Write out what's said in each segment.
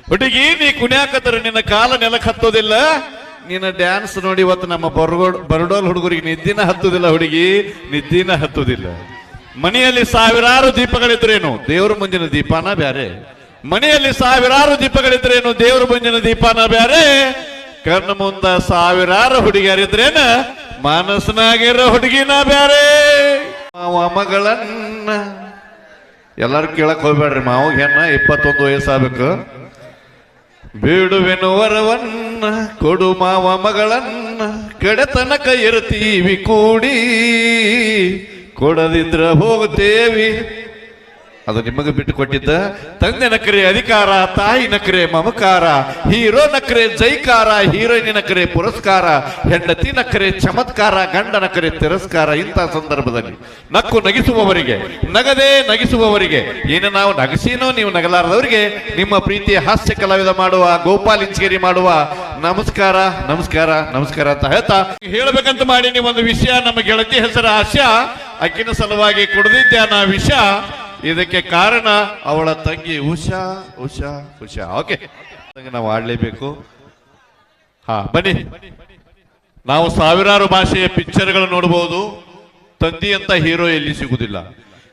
ಹುಡುಗಿ ನೀ ಕುಣ್ಯಾಕತ್ರ ನಿನ್ನ ಕಾಲ ನೆಲಕ್ಕೆ ಹತ್ತೋದಿಲ್ಲ. ನಿನ್ನ ಡ್ಯಾನ್ಸ್ ನೋಡಿ ಇವತ್ತು ನಮ್ಮ ಬರಡೋಲ್ ಹುಡುಗರಿಗೆ ನಿದ್ದಿನ ಹತ್ತುದಿಲ್ಲ. ಹುಡುಗಿ ನಿದ್ದಿನ ಹತ್ತುದಿಲ್ಲ. ಮನೆಯಲ್ಲಿ ಸಾವಿರಾರು ದೀಪಗಳಿದ್ರೇನು ದೇವ್ರ ಮುಂಜಿನ ದೀಪಾನ ಬ್ಯಾರೆ. ಮನೆಯಲ್ಲಿ ಸಾವಿರಾರು ದೀಪಗಳಿದ್ರೇನು ದೇವ್ರ ಮುಂಜಿನ ದೀಪಾನ ಬ್ಯಾರೆ. ಕಣ್ಣು ಮುಂದ ಸಾವಿರಾರು ಹುಡುಗಿಯರಿದ್ರೇನ ಮನಸ್ಸಿನಾಗಿರೋ ಹುಡುಗಿನ ಬ್ಯಾರೆ. ಮಗಳನ್ನ ಎಲ್ಲಾರು ಕೇಳಕ್ ಹೋಗ್ಬೇಡ್ರಿ. ಮಾವಾಗ ಹೆಣ್ಣ 21 ವಯಸ್ಸಾಗಬೇಕು. ಬೇಡುವೆನು ವರವನ್ನ ಕೊಡು ಮಾವ ಮಗಳನ್ನ, ಕಡೆತನಕ ಇರ್ತೀವಿ ಕೂಡಿ, ಕೊಡದಿದ್ರ ಹೋಗುತ್ತೇವಿ. ಅದು ನಿಮಗೆ ಬಿಟ್ಟು ಕೊಟ್ಟಿದ್ದ. ತಂದೆ ನಕರೆ ಅಧಿಕಾರ, ತಾಯಿ ನಕರೆ ಮಮಕಾರ, ಹೀರೋ ನಕರೆ ಜೈಕಾರ, ಹೀರೋಯಿನ್ ನಕರೆ ಪುರಸ್ಕಾರ, ಹೆಂಡತಿ ನಕರೆ ಚಮತ್ಕಾರ, ಗಂಡ ನಕರೆ ತಿರಸ್ಕಾರ. ಇಂಥ ಸಂದರ್ಭದಲ್ಲಿ ನಕ್ಕು ನಗಿಸುವವರಿಗೆ, ನಗದೇ ನಗಿಸುವವರಿಗೆ, ಏನು ನಾವು ನಗಸಿನೋ ನೀವು ನಗಲಾರದವರಿಗೆ ನಿಮ್ಮ ಪ್ರೀತಿಯ ಹಾಸ್ಯ ಕಲಾವಿದ ಮಾಡುವ ಗೋಪಾಲ್ ಇಂಚಗೇರಿ ಮಾಡುವ ನಮಸ್ಕಾರ ನಮಸ್ಕಾರ ನಮಸ್ಕಾರ ಅಂತ ಹೇಳ್ತಾ ಹೇಳ್ಬೇಕಂತ ಮಾಡಿ ನೀವೊಂದು ವಿಷಯ. ನಮ್ಮ ಗೆಳತಿ ಹೆಸರು ಆಶಾ. ಅಕ್ಕಿನ ಸಲುವಾಗಿ ಕುಡಿದಿದ್ದೆ ನಾ ವಿಷ. ಇದಕ್ಕೆ ಕಾರಣ ಅವಳ ತಂಗಿ ಉಷಾ ಉಷಾ ಉಷಾ. ಓಕೆ, ನಾವು ಆಡ್ಲೇಬೇಕು. ಹಾ ಬನ್ನಿ. ನಾವು ಸಾವಿರಾರು ಭಾಷೆಯ ಪಿಕ್ಚರ್ಗಳು ನೋಡಬಹುದು. ತಂದಿ ಅಂತ ಹೀರೋ ಎಲ್ಲಿ ಸಿಗುದಿಲ್ಲ.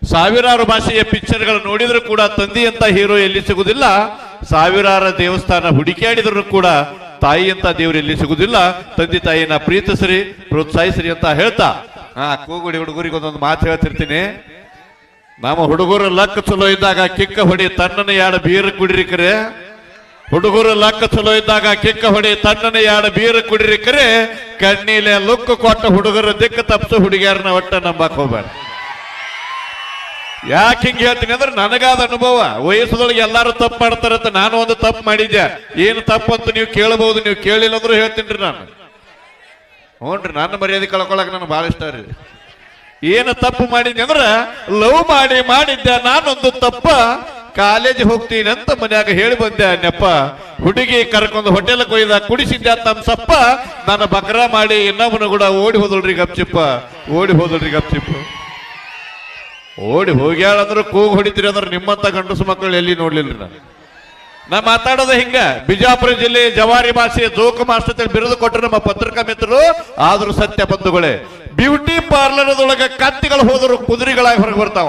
ಸಾವಿರಾರು ಭಾಷೆಯ ಪಿಕ್ಚರ್ಗಳು ನೋಡಿದ್ರು ಕೂಡ ತಂದಿ ಅಂತ ಹೀರೋ ಎಲ್ಲಿ ಸಿಗುದಿಲ್ಲ. ಸಾವಿರಾರು ದೇವಸ್ಥಾನ ಹುಡುಕಾಡಿದ್ರು ಕೂಡ ತಾಯಿ ಅಂತ ದೇವ್ರು ಎಲ್ಲಿ ಸಿಗುದಿಲ್ಲ. ತಂದೆ ತಾಯಿನ ಪ್ರೀತಿಸ್ರಿ, ಪ್ರೋತ್ಸಾಹಿಸ್ರಿ ಅಂತ ಹೇಳ್ತಾ ಕೂಗುಡಿ ಹುಡುಗರಿಗೆ ಒಂದೊಂದು ಮಾತು ಹೇಳ್ತಿರ್ತೀನಿ. ನಮ್ಮ ಹುಡುಗರು ಲಕ್ಕ ಚಲೋ ಇದ್ದಾಗ ಕಿಕ್ಕ ಹೊಡಿ ತಣ್ಣನ ಯಾಡ ಬೀರ್ ಕುಡಿರಿಕರೆ. ಹುಡುಗರು ಲಕ್ಕ ಚಲೋ ಇದ್ದಾಗ ಕಿಕ್ಕ ಹೊಡಿ ತಣ್ಣನ ಯಾಡ ಬೀರ್ ಕುಡಿರಿಕರೆ. ಕಣ್ಣೀಲೆ ಲುಕ್ಕ ಕೊಟ್ಟ ಹುಡುಗರ ದಿಕ್ಕ ತಪ್ಪಿಸು ಹುಡುಗಿಯರನ್ನ ಒಟ್ಟ ನಂಬಕ್ ಹೋಗ್ಬೇಡ. ಯಾಕೆ ಹಿಂಗೆ ಹೇಳ್ತೀನಿ ಅಂದ್ರೆ ನನಗಾದ ಅನುಭವ. ವಯಸ್ಸದೊಳಗೆ ಎಲ್ಲಾರು ತಪ್ಪು ಮಾಡ್ತಾರಂತ ನಾನು ಒಂದು ತಪ್ಪು ಮಾಡಿದ್ದೆ. ಏನು ತಪ್ಪು ಅಂತ ನೀವು ಕೇಳಬಹುದು. ನೀವು ಕೇಳಿಲ್ಲ ಅಂದ್ರೂ ಹೇಳ್ತೀನಿ ನಾನು. ಹ್ಞೂನ್ರಿ, ನನ್ನ ಮರ್ಯಾದೆ ಕಳ್ಕೊಳಕ್ ನನಗೆ ಭಾಳ ಇಷ್ಟ ರೀ. ಏನು ತಪ್ಪು ಮಾಡಿದ್ದೆ ಅಂದ್ರ ಲವ್ ಮಾಡಿದ್ದೆ ನಾನೊಂದು ತಪ್ಪ. ಕಾಲೇಜ್ ಹೋಗ್ತೀನಿ ಅಂತ ಮನ್ಯಾಗ ಹೇಳಿ ಬಂದೆ ನೆಪ್ಪ. ಹುಡುಗಿ ಕರ್ಕೊಂಡು ಹೋಟೆಲ್ ಕೊಯ್ದ ಕುಡಿಸಿದ್ದೆ ತಮ್ಸಪ್ಪ. ನಾನು ಬಕ್ರ ಮಾಡಿ ಇನ್ನೊಬ್ಬನು ಕೂಡ ಓಡಿ ಹೋದಳ್ರಿ ಗಪ್ಚಿಪ್ಪ. ಓಡಿ ಹೋದಳ್ರಿ ಗಪ್ಚಿಪ್ಪ. ಓಡಿ ಹೋಗ್ಯಾಳಂದ್ರೆ ಕೂಗು ಹೊಡಿತೀರಿ ಅಂದ್ರೆ ನಿಮ್ಮಂತ ಗಂಡಸು ಮಕ್ಕಳು ಎಲ್ಲಿ ನೋಡ್ಲಿಲ್ರಿ ನಾನು. ನಾ ಮಾತಾಡೋದು ಹಿಂಗ. ಬಿಜಾಪುರ ಜಿಲ್ಲೆ ಜವಾರಿ ಭಾಷೆ ಜೋಕ ಮಾಸ್ಟರ್ ಬಿರುದು ಕೊಟ್ಟರು ನಮ್ಮ ಪತ್ರಿಕಾ ಮಿತ್ರರು. ಆದ್ರೂ ಸತ್ಯ ಬಂಧುಗಳೇ, ಬ್ಯೂಟಿ ಪಾರ್ಲರ್ದೊಳಗೆ ಕತ್ತಿಗಳು ಹೋದ್ರು ಕುದುರೆಗಳಾಗಿ ಹೊರಗೆ ಬರ್ತಾವ.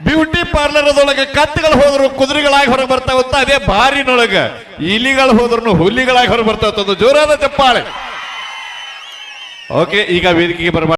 ಬ್ಯೂಟಿ ಪಾರ್ಲರ್ದೊಳಗೆ ಕತ್ತಿಗಳು ಹೋದ್ರು ಕುದುರೆಗಳಾಗಿ ಹೊರಗೆ ಬರ್ತಾವಂತ. ಅದೇ ಬಾರಿನೊಳಗ ಇಲಿಗಳು ಹೋದ್ರು ಹುಲಿಗಳಾಗಿ ಹೊರಗೆ ಬರ್ತಾವಂತ. ಜೋರಾದ ಚಪ್ಪಾಳೆ. ಓಕೆ, ಈಗ ವೇದಿಕೆಗೆ ಬರಬಾರ್ದು.